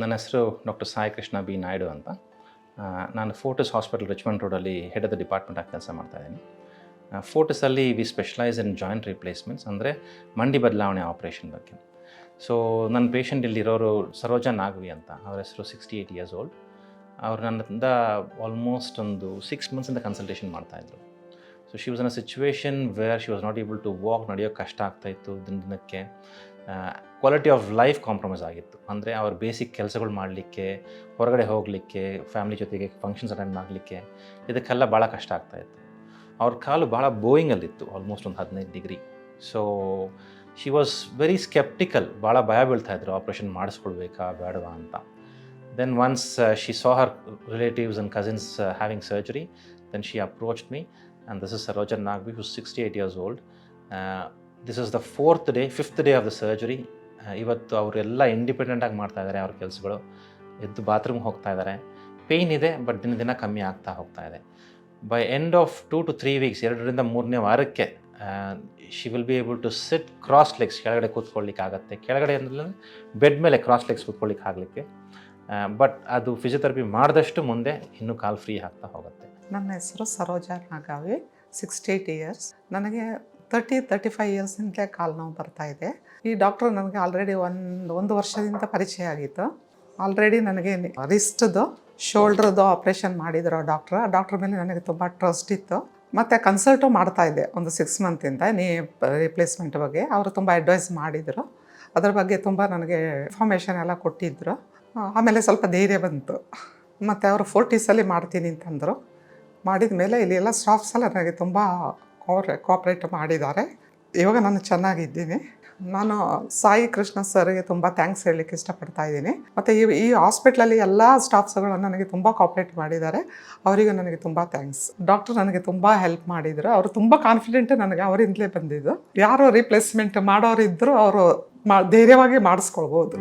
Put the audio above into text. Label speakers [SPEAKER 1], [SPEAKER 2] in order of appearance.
[SPEAKER 1] ನನ್ನ ಹೆಸರು doctor Sai Krishna B Naidu ಅಂತ. ನಾನು ಫೋರ್ಟಿಸ್ ಹಾಸ್ಪಿಟಲ್ ರಿಚ್ಮಂಡ್ ರೋಡಲ್ಲಿ ಹೆಡ್ ಆಫ್ ದ ಡಿಪಾರ್ಟ್ಮೆಂಟ್ ಆಗಿ ಕೆಲಸ ಮಾಡ್ತಾಯಿದ್ದೀನಿ. ಫೋರ್ಟಿಸಲ್ಲಿ V specialise in joint replacements, ಅಂದರೆ ಮಂಡಿ ಬದಲಾವಣೆ ಆಪ್ರೇಷನ್ ಬಗ್ಗೆ. ಸೊ ನನ್ನ ಪೇಷಂಟ್ ಇಲ್ಲಿರೋರು ಸರೋಜಾ ನಾಗವಿ ಅಂತ. ಅವ್ರ ಹೆಸರು 68 years old. ಅವ್ರು ನನ್ನಿಂದ ಆಲ್ಮೋಸ್ಟ್ ಒಂದು 6 months ಕನ್ಸಲ್ಟೇಷನ್ ಮಾಡ್ತಾಯಿದ್ರು. So she was in a situation where she was not able to walk, ನಡೆಯೋಕ್ಕೆ ಕಷ್ಟ ಆಗ್ತಾಯಿತ್ತು. ದಿನಕ್ಕೆ ಕ್ವಾಲಿಟಿ ಆಫ್ ಲೈಫ್ ಕಾಂಪ್ರಮೈಸ್ ಆಗಿತ್ತು. ಅಂದರೆ ಅವ್ರ ಬೇಸಿಕ್ ಕೆಲಸಗಳು ಮಾಡಲಿಕ್ಕೆ, ಹೊರಗಡೆ ಹೋಗಲಿಕ್ಕೆ, ಫ್ಯಾಮಿಲಿ ಜೊತೆಗೆ ಫಂಕ್ಷನ್ಸ್ ಅಟೆಂಡ್ ಮಾಡಲಿಕ್ಕೆ, ಇದಕ್ಕೆಲ್ಲ ಭಾಳ ಕಷ್ಟ ಆಗ್ತಾಯಿತ್ತು. ಅವ್ರ ಕಾಲು ಭಾಳ ಬೋಯಿಂಗಲ್ಲಿತ್ತು, ಆಲ್ಮೋಸ್ಟ್ ಒಂದು 15 degree. So she was very sceptical, ಭಾಳ ಭಯ ಬೀಳ್ತಾಯಿದ್ರು ಆಪ್ರೇಷನ್ ಮಾಡಿಸ್ಕೊಳ್ಬೇಕಾ ಬೇಡವಾ ಅಂತ. Then once she saw her relatives and cousins having surgery, then she approached me and this is Saroja Naqvi, who 68 years old. This is the 5th day of the surgery. ಇವತ್ತು ಅವರೆಲ್ಲ ಇಂಡಿಪೆಂಡೆಂಟಾಗಿ ಮಾಡ್ತಾಯಿದ್ದಾರೆ ಅವ್ರ ಕೆಲಸಗಳು. ಎದ್ದು ಬಾತ್ರೂಮ್ಗೆ ಹೋಗ್ತಾ ಇದ್ದಾರೆ. ಪೇಯ್ನ್ ಇದೆ, ಬಟ್ ದಿನ ಕಮ್ಮಿ ಆಗ್ತಾ ಹೋಗ್ತಾ ಇದೆ. By end of 2 to 3 weeks, 2ರಿಂದ 3ನೇ ವಾರಕ್ಕೆ she will be able to sit cross legs, ಕೆಳಗಡೆ ಕೂತ್ಕೊಳ್ಳಿಕ್ಕೆ ಆಗುತ್ತೆ. ಕೆಳಗಡೆ ಅಂದರೆ ಬೆಡ್ ಮೇಲೆ ಕ್ರಾಸ್ ಲೆಗ್ಸ್ ಕೂತ್ಕೊಳ್ಳಿಕ್ಕೆ ಆಗಲಿಕ್ಕೆ. ಬಟ್ ಅದು ಫಿಸಿಯೋಥೆರಪಿ ಮಾಡಿದಷ್ಟು ಮುಂದೆ ಇನ್ನೂ ಕಾಲು ಫ್ರೀ ಆಗ್ತಾ ಹೋಗುತ್ತೆ.
[SPEAKER 2] ನನ್ನ ಹೆಸರು ಸರೋಜಾ ನಾಗವಿ, 68 years. ನನಗೆ 35 yearsನಿಂದಲೇ ಕಾಲು ನೋವು ಬರ್ತಾಯಿದೆ. ಈ ಡಾಕ್ಟ್ರು ನನಗೆ ಆಲ್ರೆಡಿ ಒಂದು ವರ್ಷದಿಂದ ಪರಿಚಯ ಆಗಿತ್ತು. ಆಲ್ರೆಡಿ ನನಗೆ ರಿಸ್ಟ್ದು, ಶೋಲ್ಡ್ರದ್ದು ಆಪ್ರೇಷನ್ ಮಾಡಿದ್ರು ಡಾಕ್ಟ್ರ್ ಮೇಲೆ ನನಗೆ ತುಂಬ ಟ್ರಸ್ಟ್ ಇತ್ತು. ಮತ್ತು ಕನ್ಸಲ್ಟು ಮಾಡ್ತಾಯಿದ್ದೆ ಒಂದು 6 months ನೀ ರಿಪ್ಲೇಸ್ಮೆಂಟ್ ಬಗ್ಗೆ. ಅವರು ತುಂಬ ಅಡ್ವೈಸ್ ಮಾಡಿದರು, ಅದ್ರ ಬಗ್ಗೆ ತುಂಬ ನನಗೆ ಇನ್ಫಾರ್ಮೇಷನ್ ಎಲ್ಲ ಕೊಟ್ಟಿದ್ದರು. ಆಮೇಲೆ ಸ್ವಲ್ಪ ಧೈರ್ಯ ಬಂತು. ಮತ್ತು ಅವರು ಫೋರ್ಟಿಸಲ್ಲಿ ಮಾಡ್ತೀನಿ ಅಂತಂದರು. ಮಾಡಿದ ಮೇಲೆ ಇಲ್ಲಿ ಎಲ್ಲ ಸ್ಟಾಫ್ಸ್ ಎಲ್ಲ ನನಗೆ ತುಂಬ ಕೋಆಪ್ರೇಟ್ ಮಾಡಿದ್ದಾರೆ. ಇವಾಗ ನಾನು ಚೆನ್ನಾಗಿದ್ದೀನಿ. ನಾನು ಸಾಯಿ ಕೃಷ್ಣ ಸರ್ಗೆ ತುಂಬ ಥ್ಯಾಂಕ್ಸ್ ಹೇಳಲಿಕ್ಕೆ ಇಷ್ಟಪಡ್ತಾ ಇದ್ದೀನಿ. ಮತ್ತು ಈ ಹಾಸ್ಪಿಟ್ಲಲ್ಲಿ ಎಲ್ಲ ಸ್ಟಾಫ್ಸ್ಗಳು ನನಗೆ ತುಂಬ ಕೋಆಪ್ರೇಟ್ ಮಾಡಿದ್ದಾರೆ. ಅವರಿಗೂ ನನಗೆ ತುಂಬ ಥ್ಯಾಂಕ್ಸ್. ಡಾಕ್ಟ್ರು ನನಗೆ ತುಂಬ ಹೆಲ್ಪ್ ಮಾಡಿದರು. ಅವರು ತುಂಬ ಕಾನ್ಫಿಡೆಂಟ್ ನನಗೆ ಅವರಿಂದಲೇ ಬಂದಿದ್ದು. ಯಾರು ರಿಪ್ಲೇಸ್ಮೆಂಟ್ ಮಾಡೋರಿದ್ದರೂ ಅವರು ಧೈರ್ಯವಾಗಿ ಮಾಡಿಸ್ಕೊಳ್ಬೋದು.